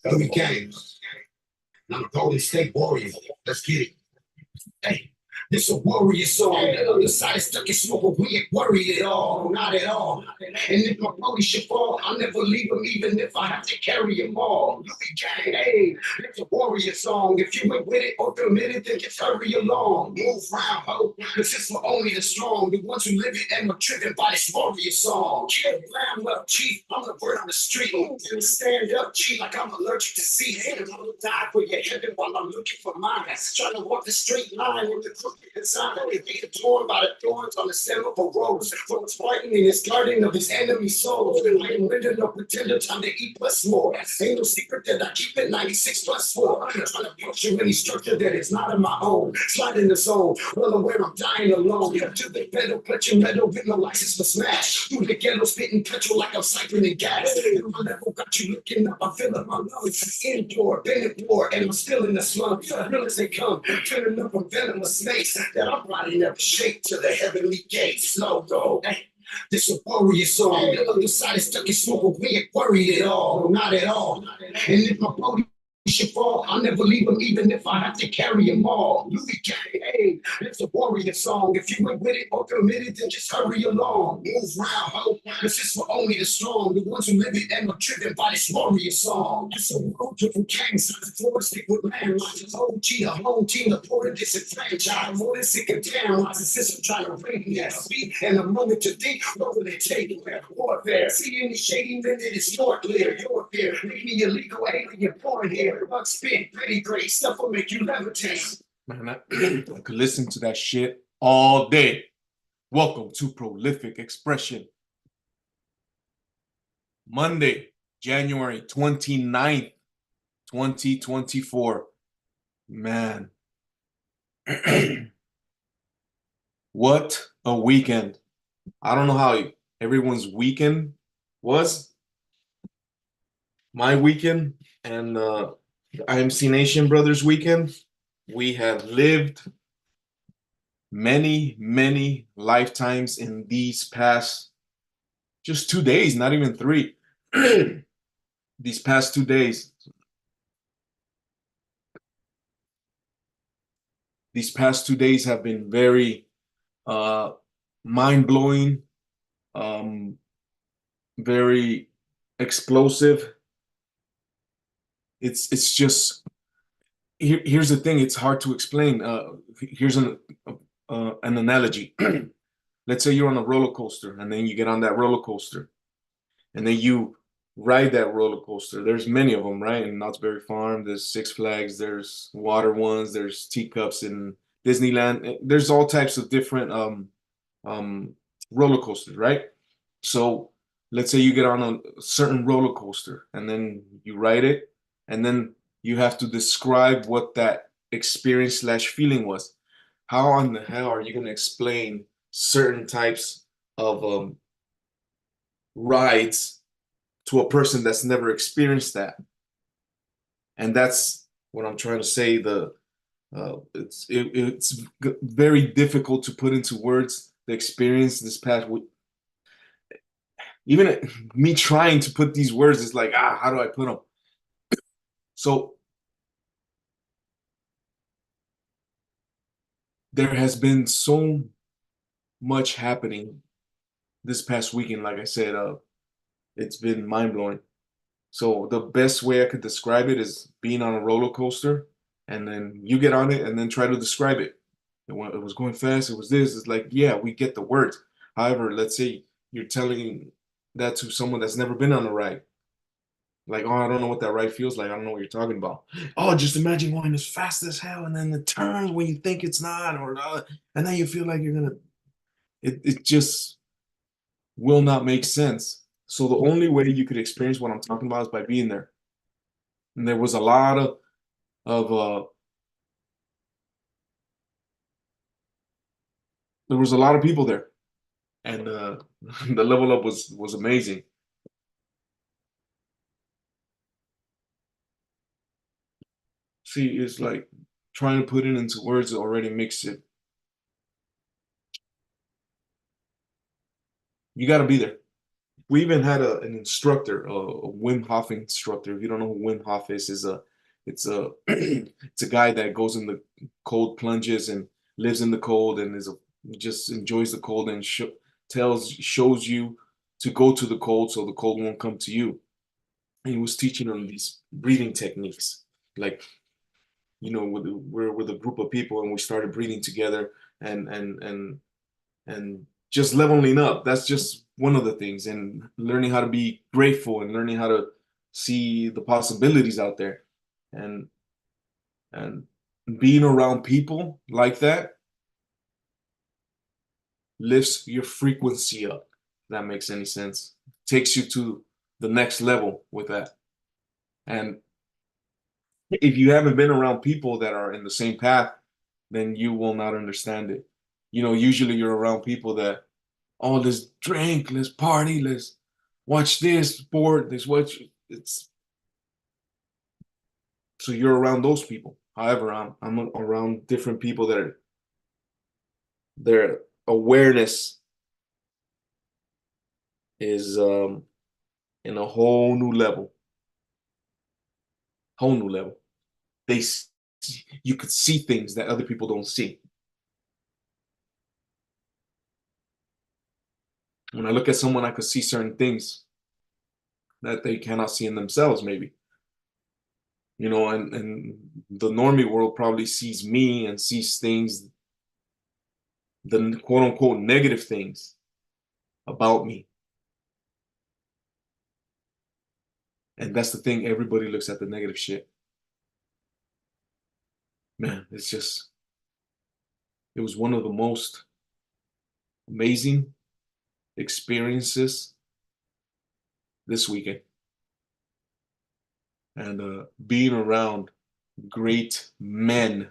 Every game. I'm a Golden State Warrior. Let's get it. Hey, this a warrior song. The other side is stuck in smoke, but we ain't worried at all. Not at all. And if my body should fall, I'll never leave him, even if I have to carry him all. Louis Gang, hey, it's a warrior song. If you ain't with it or committed, then just hurry along. Move round, ho. This is for only the strong, the ones who live it and are driven by this warrior song. Kid Brown up, chief. I'm the word on the street. Stand up, G, like I'm allergic to see him. I'm gonna die for your heaven while I'm looking for mine. Trying to walk the straight line with the crooked design. They get torn by the thorns on the stem of a rose. From fighting in his garden of his enemy souls. I am rendered no pretender, time to eat plus more. Ain't no secret that I keep it 96 plus 4. I'm trying to puncture any structure that is not of my own. Slide in the zone, well aware I'm dying alone. To the pedal, clutching metal with no license for smash. Through the ghetto, spitting petrol like I'm siphoning gas. My level got you looking up, I feel up my lungs. Indoor, been war, and I'm still in the slums. Real as they come, turning up on venomous snakes that I'm riding up shape to the heavenly gates. Slow go. Hey. This a warrior song. The other side is stuck in smoke, but we ain't worried at all. Not at all. And if my body should fall, I'll never leave him, even if I have to carry him all. Louis Gang, hey, it's a warrior song. If you ain't with it or committed, then just hurry along. Move round, ho. This is for only the strong, the ones who live it and are driven by this warrior song. It's a road driven gangs, stick with landmines. OG, a home team, the poor and disenfranchised. More than sick and down, the system trying to bring me at speed. And a moment to think, what will they take? Warfare. See any shady minute, it's your clear, your fear. Make me illegal alien born here. Buck spin, pretty great stuff will make you levitate. Man, I could listen to that shit all day. Welcome to Prolific Expression. Monday, January 29th, 2024. Man. What a weekend. I don't know how everyone's weekend was. My weekend and the IMC Nation Brothers weekend, we have lived many, many lifetimes in these past just 2 days, not even 3. These past 2 days. These past 2 days have been very mind-blowing, very explosive. It's just here's the thing. It's hard to explain. Here's an analogy. Let's say you're on a roller coaster, and then you get on that roller coaster, and then you ride that roller coaster. There's many of them, right? In Knott's Berry Farm, there's Six Flags, there's water ones, there's teacups in Disneyland. There's all types of different roller coasters, right? So let's say you get on a certain roller coaster, and then you ride it, and then you have to describe what that experience slash feeling was. How in the hell are you going to explain certain types of rides to a person that's never experienced that? And that's what I'm trying to say. It's very difficult to put into words the experience this past week. Even me trying to put these words is like, how do I put them? So there has been so much happening this past weekend. Like I said, it's been mind-blowing. So the best way I could describe it is being on a roller coaster, and then you get on it and then try to describe it. It was going fast. It was this. It's like, yeah, we get the words. However, let's say you're telling that to someone that's never been on a ride. Like, oh, I don't know what that ride feels like. I don't know what you're talking about. Oh, just imagine going as fast as hell, and then the turns when you think it's not, and then you feel like you're gonna. It just will not make sense. So the only way you could experience what I'm talking about is by being there. And there was a lot of there was a lot of people there, and the level up was amazing. See, it's like trying to put it into words already makes it. You got to be there. we even had an instructor, a Wim Hof instructor. If you don't know who Wim Hof is a it's a it's a guy that goes in the cold plunges and lives in the cold and just enjoys the cold and shows you to go to the cold so the cold won't come to you. And he was teaching them these breathing techniques, like we're with a group of people and we started breathing together and just leveling up. That's just one of the things, and learning how to be grateful and learning how to see the possibilities out there, and and being around people like that lifts your frequency up. If that makes any sense. Takes you to the next level with that. And if you haven't been around people that are in the same path, then you will not understand it. Usually you're around people that, oh, let's drink, let's party, let's watch this sport, let's watch it's so you're around those people. However, I'm around different people that are their awareness is in a whole new level. Whole new level. You could see things that other people don't see. When I look at someone, I could see certain things that they cannot see in themselves, maybe. And the normie world probably sees me and sees things, the quote unquote negative things about me. And that's the thing, everybody looks at the negative shit. Man, it was one of the most amazing experiences this weekend. And being around great men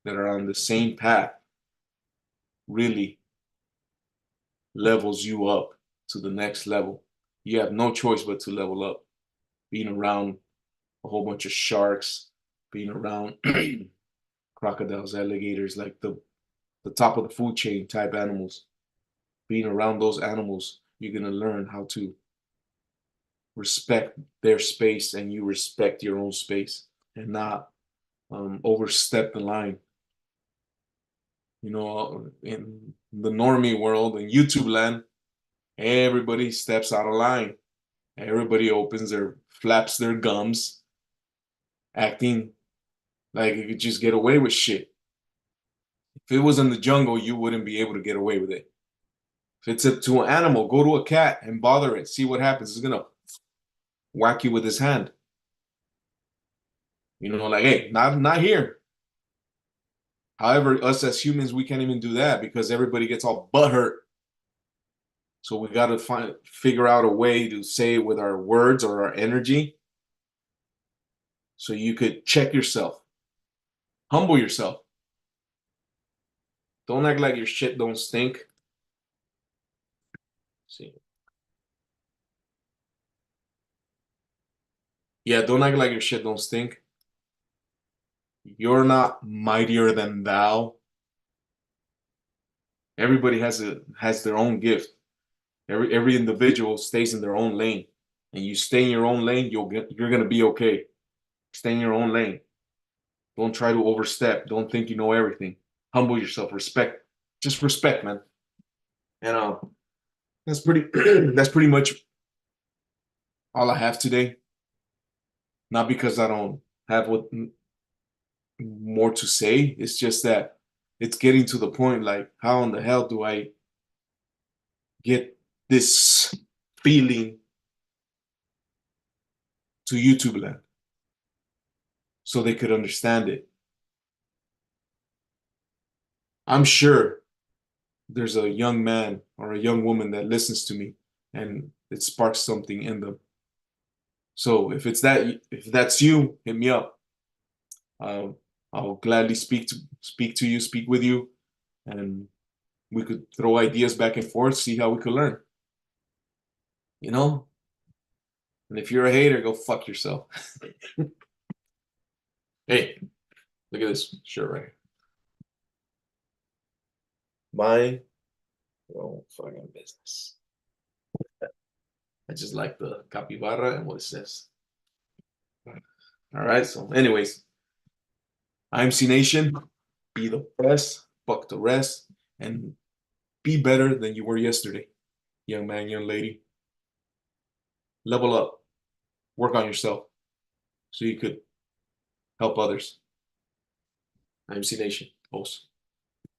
that are on the same path really levels you up to the next level. You have no choice but to level up. Being around a whole bunch of sharks, being around crocodiles, alligators, like the top of the food chain type animals. Being around those animals, you're going to learn how to respect their space and you respect your own space and not overstep the line. In the normie world, in YouTube land, everybody steps out of line. Everybody flaps their gums, acting like you could just get away with shit. If it was in the jungle, you wouldn't be able to get away with it. If it's up to an animal, go to a cat and bother it. See what happens. It's gonna whack you with his hand. Like, hey, not here. However, us as humans, we can't even do that because everybody gets all butthurt. So we got to figure out a way to say it with our words or our energy. So you could check yourself, humble yourself. Don't act like your shit don't stink. See. Yeah, don't act like your shit don't stink. You're not mightier than thou. Everybody has their own gift. Every individual stays in their own lane, and you stay in your own lane, you're gonna be okay. Stay in your own lane. Don't try to overstep. Don't think you know everything. Humble yourself. Respect. Just respect, man. And that's pretty. That's pretty much all I have today. Not because I don't have what more to say. It's just that it's getting to the point. Like, how in the hell do I get this feeling to YouTube land so they could understand it? I'm sure there's a young man or a young woman that listens to me and it sparks something in them. So if that's you, hit me up. I'll gladly speak to you, speak with you, and we could throw ideas back and forth, see how we could learn. And if you're a hater, go fuck yourself. Hey, look at this shirt right here. Mind your own fucking business. I just like the capybara and what it says. All right. So, anyways, IMC Nation, be the best, fuck the rest, and be better than you were yesterday, young man, young lady. Level up, work on yourself so you could help others. IMC Nation, Os.